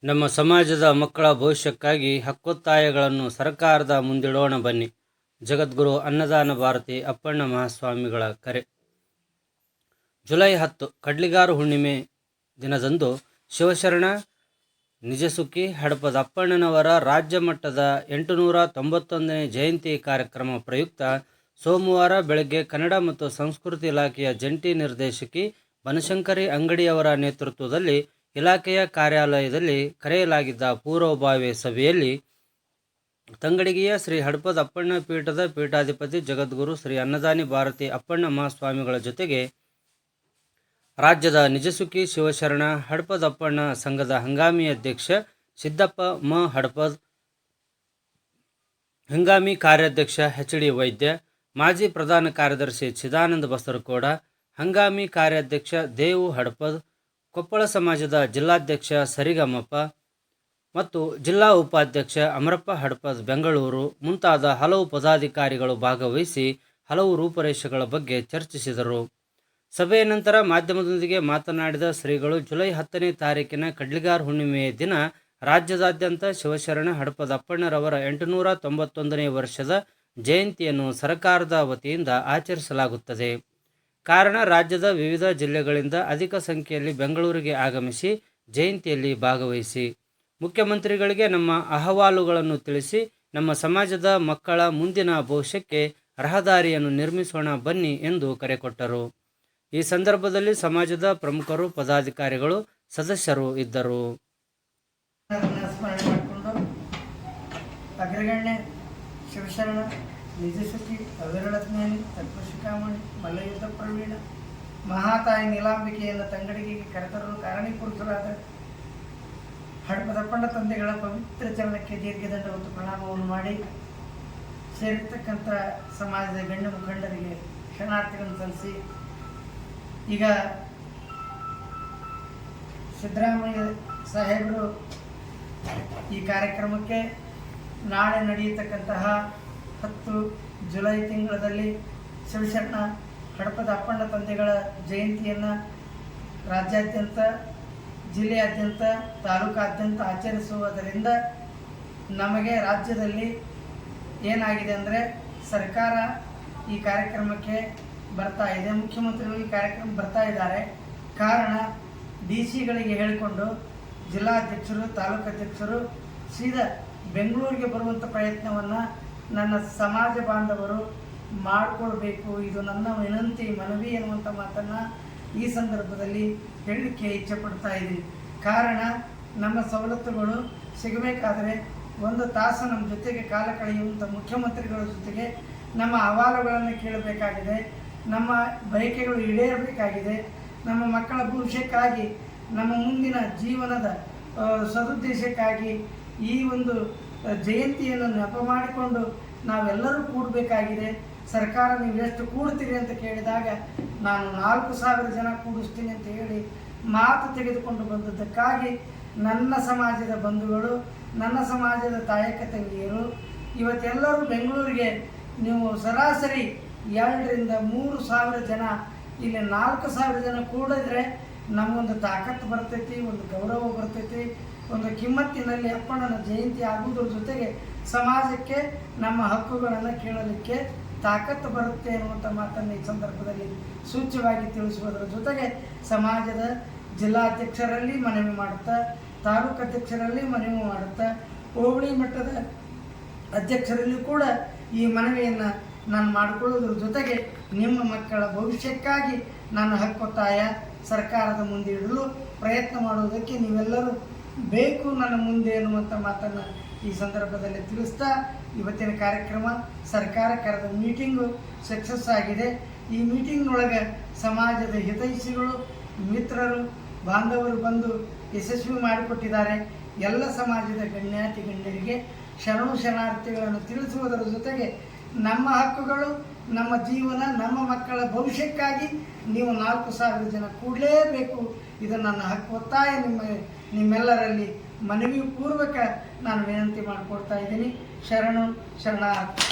ನಮ್ಮ ಸಮಾಜದ ಮಕ್ಕಳ ಭವಿಷ್ಯಕ್ಕಾಗಿ ಹಕ್ಕೊತ್ತಾಯಗಳನ್ನು ಸರ್ಕಾರದ ಮುಂದಿಡೋಣ ಬನ್ನಿ. ಜಗದ್ಗುರು ಅನ್ನದಾನ ಭಾರತಿ ಅಪ್ಪಣ್ಣ ಮಹಾಸ್ವಾಮಿಗಳ ಕರೆ. ಜುಲೈ 10 ಕಡ್ಲಿಗಾರು ಹುಣ್ಣಿಮೆ ದಿನದಂದು ಶಿವಶರಣ ನಿಜಸುಖಿ ಹಡಪದ ಅಪ್ಪಣ್ಣನವರ ರಾಜ್ಯ ಮಟ್ಟದ 891ನೇ ಜಯಂತಿ ಕಾರ್ಯಕ್ರಮ ಪ್ರಯುಕ್ತ ಸೋಮವಾರ ಬೆಳಗ್ಗೆ ಕನ್ನಡ ಮತ್ತು ಸಂಸ್ಕೃತಿ ಇಲಾಖೆಯ ಜಂಟಿ ನಿರ್ದೇಶಕಿ ಬನಶಂಕರಿ ಅಂಗಡಿಯವರ ನೇತೃತ್ವದಲ್ಲಿ ಇಲಾಖೆಯ ಕಾರ್ಯಾಲಯದಲ್ಲಿ ಕರೆಯಲಾಗಿದ್ದ ಪೂರ್ವಭಾವಿ ಸಭೆಯಲ್ಲಿ ತಂಗಡಗಿಯ ಶ್ರೀ ಹಡಪದ ಅಪ್ಪಣ್ಣ ಪೀಠದ ಪೀಠಾಧಿಪತಿ ಜಗದ್ಗುರು ಶ್ರೀ ಅನ್ನದಾನಿ ಭಾರತಿ ಅಪ್ಪಣ್ಣ ಮಹಾಸ್ವಾಮಿಗಳ ಜೊತೆಗೆ ರಾಜ್ಯದ ನಿಜಸುಖಿ ಶಿವಶರಣ ಹಡಪದ ಅಪ್ಪಣ್ಣ ಸಂಘದ ಹಂಗಾಮಿ ಅಧ್ಯಕ್ಷ ಸಿದ್ದಪ್ಪ ಮ ಹಡಪದ್, ಹಂಗಾಮಿ ಕಾರ್ಯಾಧ್ಯಕ್ಷ ಎಚ್.ಡಿ. ವೈದ್ಯ, ಮಾಜಿ ಪ್ರಧಾನ ಕಾರ್ಯದರ್ಶಿ ಚಿದಾನಂದ ಬಸರಕೋಡ, ಹಂಗಾಮಿ ಕಾರ್ಯಾಧ್ಯಕ್ಷ ದೇವು ಹಡಪದ್, ಕೊಪ್ಪಳ ಸಮಾಜದ ಜಿಲ್ಲಾಧ್ಯಕ್ಷ ಸರಿಗಮ್ಮಪ್ಪ ಮತ್ತು ಜಿಲ್ಲಾ ಉಪಾಧ್ಯಕ್ಷ ಅಮರಪ್ಪ ಹಡಪದ್ ಬೆಂಗಳೂರು ಮುಂತಾದ ಹಲವು ಪದಾಧಿಕಾರಿಗಳು ಭಾಗವಹಿಸಿ ಹಲವು ರೂಪುರೇಷೆಗಳ ಬಗ್ಗೆ ಚರ್ಚಿಸಿದರು. ಸಭೆಯ ನಂತರ ಮಾಧ್ಯಮದೊಂದಿಗೆ ಮಾತನಾಡಿದ ಶ್ರೀಗಳು ಜುಲೈ 10ನೇ ತಾರೀಕಿನ ಕಡ್ಲಿಗಾರ್ ಹುಣ್ಣಿಮೆಯ ದಿನ ರಾಜ್ಯದಾದ್ಯಂತ ಶಿವಶರಣ ಹಡಪದ ಅಪ್ಪಣ್ಣರವರ 891ನೇ ವರ್ಷದ ಜಯಂತಿಯನ್ನು ಸರ್ಕಾರದ ವತಿಯಿಂದ ಆಚರಿಸಲಾಗುತ್ತದೆ. ಕಾರಣ, ರಾಜ್ಯದ ವಿವಿಧ ಜಿಲ್ಲೆಗಳಿಂದ ಅಧಿಕ ಸಂಖ್ಯೆಯಲ್ಲಿ ಬೆಂಗಳೂರಿಗೆ ಆಗಮಿಸಿ ಜಯಂತಿಯಲ್ಲಿ ಭಾಗವಹಿಸಿ ಮುಖ್ಯಮಂತ್ರಿಗಳಿಗೆ ನಮ್ಮ ಅಹವಾಲುಗಳನ್ನು ತಿಳಿಸಿ ನಮ್ಮ ಸಮಾಜದ ಮಕ್ಕಳ ಮುಂದಿನ ಭವಿಷ್ಯಕ್ಕೆ ರಹದಾರಿಯನ್ನು ನಿರ್ಮಿಸೋಣ ಬನ್ನಿ ಎಂದು ಕರೆ ಕೊಟ್ಟರು. ಈ ಸಂದರ್ಭದಲ್ಲಿ ಸಮಾಜದ ಪ್ರಮುಖರು, ಪದಾಧಿಕಾರಿಗಳು, ಸದಸ್ಯರು ಇದ್ದರು. ಅಗ್ರಗಣ್ಯ ಶಿವಶರಣ ನಿಜಸುಖಿ ಅವಿರಳಜ್ಞಾನಿ ತತ್ವಶಿಖಾಮಣಿ ಮಲ್ಲಯುದ್ಧ ಪ್ರವೀಣ ಮಹಾತಾಯಿ ನೀಲಾಂಬಿಕೆಯನ್ನು ತಂಗಡಿಗೆ ಕರೆತರಲು ಕಾರಣೀಕೃತರಾದ ಹಡಪದಪ್ಪಣ್ಣ ತಂದೆಗಳ ಪವಿತ್ರ ಚರಣಕ್ಕೆ ದೀರ್ಘದಂಡ ಮತ್ತು ಪ್ರಣಾಮವನ್ನು ಮಾಡಿ ಸೇರಿರ್ತಕ್ಕಂಥ ಸಮಾಜದ ಗಣ್ಯ ಮುಖಂಡರಿಗೆ ಶರಣಾರ್ಥಿಗಳನ್ನು ಸಲ್ಲಿಸಿ, ಈಗ ಸಿದ್ದರಾಮಯ್ಯ ಸಾಹೇಬರು ಈ ಕಾರ್ಯಕ್ರಮಕ್ಕೆ ನಾಳೆ ನಡೆಯತಕ್ಕಂತಹ 10 ಜುಲೈ ತಿಂಗಳಲ್ಲಿ ಶಿವಶರಣ ಹಡಪದ ಅಪ್ಪಣ್ಣ ತಂದೆಗಳ ಜಯಂತಿಯನ್ನು ರಾಜ್ಯಾದ್ಯಂತ, ಜಿಲ್ಲೆಯಾದ್ಯಂತ, ತಾಲೂಕಾದ್ಯಂತ ಆಚರಿಸುವುದರಿಂದ ನಮಗೆ ರಾಜ್ಯದಲ್ಲಿ ಏನಾಗಿದೆ ಅಂದರೆ ಸರ್ಕಾರ ಈ ಕಾರ್ಯಕ್ರಮಕ್ಕೆ ಬರ್ತಾ ಇದೆ, ಮುಖ್ಯಮಂತ್ರಿಗಳು ಈ ಕಾರ್ಯಕ್ರಮ ಬರ್ತಾ ಇದ್ದಾರೆ. ಕಾರಣ, DC ಗಳಿಗೆ ಹೇಳಿಕೊಂಡು ಜಿಲ್ಲಾಧ್ಯಕ್ಷರು, ತಾಲೂಕಾಧ್ಯಕ್ಷರು ಸೀದಾ ಬೆಂಗಳೂರಿಗೆ ಬರುವಂಥ ಪ್ರಯತ್ನವನ್ನು ನನ್ನ ಸಮಾಜ ಬಾಂಧವರು ಮಾಡಿಕೊಳ್ಬೇಕು. ಇದು ನನ್ನ ವಿನಂತಿ, ಮನವಿ ಎನ್ನುವಂಥ ಮಾತನ್ನು ಈ ಸಂದರ್ಭದಲ್ಲಿ ಹೇಳಲಿಕ್ಕೆ ಇಚ್ಛೆಪಡ್ತಾ ಇದ್ದೀನಿ. ಕಾರಣ, ನಮ್ಮ ಸವಲತ್ತುಗಳು ಸಿಗಬೇಕಾದರೆ 1 ತಾಸು ನಮ್ಮ ಜೊತೆಗೆ ಕಾಲ ಕಳೆಯುವಂಥ ಮುಖ್ಯಮಂತ್ರಿಗಳ ಜೊತೆಗೆ ನಮ್ಮ ಅಹವಾಲುಗಳನ್ನು ಕೇಳಬೇಕಾಗಿದೆ, ನಮ್ಮ ಬಯಕೆಗಳು ಈಡೇರಬೇಕಾಗಿದೆ. ನಮ್ಮ ಮಕ್ಕಳ ಭವಿಷ್ಯಕ್ಕಾಗಿ, ನಮ್ಮ ಮುಂದಿನ ಜೀವನದ ಸದುದ್ದೇಶಕ್ಕಾಗಿ ಈ ಒಂದು ಜಯಂತಿಯನ್ನು ನೆಪ ಮಾಡಿಕೊಂಡು ನಾವೆಲ್ಲರೂ ಕೂಡಬೇಕಾಗಿದೆ. ಸರ್ಕಾರ ನೀವು ಎಷ್ಟು ಕೂಡ್ತೀರಿ ಅಂತ ಕೇಳಿದಾಗ ನಾನು 4,000 ಜನ ಕೂಡಿಸ್ತೀನಿ ಅಂತ ಹೇಳಿ ಮಾತು ತೆಗೆದುಕೊಂಡು ಬಂದದ್ದಕ್ಕಾಗಿ ನನ್ನ ಸಮಾಜದ ಬಂಧುಗಳು, ನನ್ನ ಸಮಾಜದ ತಾಯಕ ತಂಗಿಯರು ಇವತ್ತೆಲ್ಲರೂ ಬೆಂಗಳೂರಿಗೆ ನೀವು ಸರಾಸರಿ 2ರಿಂದ 3,000 ಜನ, ಇಲ್ಲಿ 4,000 ಜನ ಕೂಡಿದ್ರೆ ನಮಗೊಂದು ತಾಕತ್ತು ಬರ್ತೈತಿ, ಒಂದು ಗೌರವ ಬರ್ತೈತಿ, ಒಂದು ಕಿಮ್ಮತ್ತಿನಲ್ಲಿ ಅಪ್ಪಣ್ಣನ ಜಯಂತಿ ಆಗುವುದ್ರ ಜೊತೆಗೆ ಸಮಾಜಕ್ಕೆ ನಮ್ಮ ಹಕ್ಕುಗಳನ್ನು ಕೇಳಲಿಕ್ಕೆ ತಾಕತ್ತು ಬರುತ್ತೆ ಅನ್ನುವಂಥ ಮಾತನ್ನು ಈ ಸಂದರ್ಭದಲ್ಲಿ ಸೂಚ್ಯವಾಗಿ ತಿಳಿಸುವುದರ ಜೊತೆಗೆ ಸಮಾಜದ ಜಿಲ್ಲಾಧ್ಯಕ್ಷರಲ್ಲಿ ಮನವಿ ಮಾಡುತ್ತಾ, ತಾಲೂಕು ಅಧ್ಯಕ್ಷರಲ್ಲಿ ಮನವಿ ಮಾಡುತ್ತಾ, ಹೋಬಳಿ ಮಟ್ಟದ ಅಧ್ಯಕ್ಷರಲ್ಲಿ ಕೂಡ ಈ ಮನವಿಯನ್ನು ನಾನು ಮಾಡಿಕೊಳ್ಳೋದ್ರ ಜೊತೆಗೆ ನಿಮ್ಮ ಮಕ್ಕಳ ಭವಿಷ್ಯಕ್ಕಾಗಿ ನನ್ನ ಹಕ್ಕೊತ್ತಾಯ ಸರ್ಕಾರದ ಮುಂದೆ ಇಡಲು ಪ್ರಯತ್ನ ಮಾಡುವುದಕ್ಕೆ ನೀವೆಲ್ಲರೂ ಬೇಕು ನನ್ನ ಮುಂದೆ ಎನ್ನುವಂಥ ಮಾತನ್ನು ಈ ಸಂದರ್ಭದಲ್ಲಿ ತಿಳಿಸ್ತಾ, ಇವತ್ತಿನ ಕಾರ್ಯಕ್ರಮ ಸರ್ಕಾರ ಕರೆದ ಮೀಟಿಂಗು ಸಕ್ಸಸ್ ಆಗಿದೆ. ಈ ಮೀಟಿಂಗ್ನೊಳಗೆ ಸಮಾಜದ ಹಿತೈಷಿಗಳು, ಮಿತ್ರರು, ಬಾಂಧವರು ಬಂದು ಯಶಸ್ವಿ ಮಾಡಿಕೊಟ್ಟಿದ್ದಾರೆ. ಎಲ್ಲ ಸಮಾಜದ ಗಣ್ಯಾತಿ ಗಣ್ಯರಿಗೆ ಶರಣಾರ್ಥಿಗಳನ್ನು ತಿಳಿಸುವುದರ ಜೊತೆಗೆ ನಮ್ಮ ಹಕ್ಕುಗಳು, ನಮ್ಮ ಜೀವನ, ನಮ್ಮ ಮಕ್ಕಳ ಭವಿಷ್ಯಕ್ಕಾಗಿ ನೀವು 4,000 ಜನ ಕೂಡಲೇಬೇಕು. ಇದು ನನ್ನ ಹಕ್ಕು ಒತ್ತಾಯ ನಿಮ್ಮೆಲ್ಲರಲ್ಲಿ ಮನವಿ ಪೂರ್ವಕ ನಾನು ವಿನಂತಿ ಮಾಡಿಕೊಡ್ತಾ ಇದ್ದೀನಿ. ಶರಣಾರ್ಥಿ.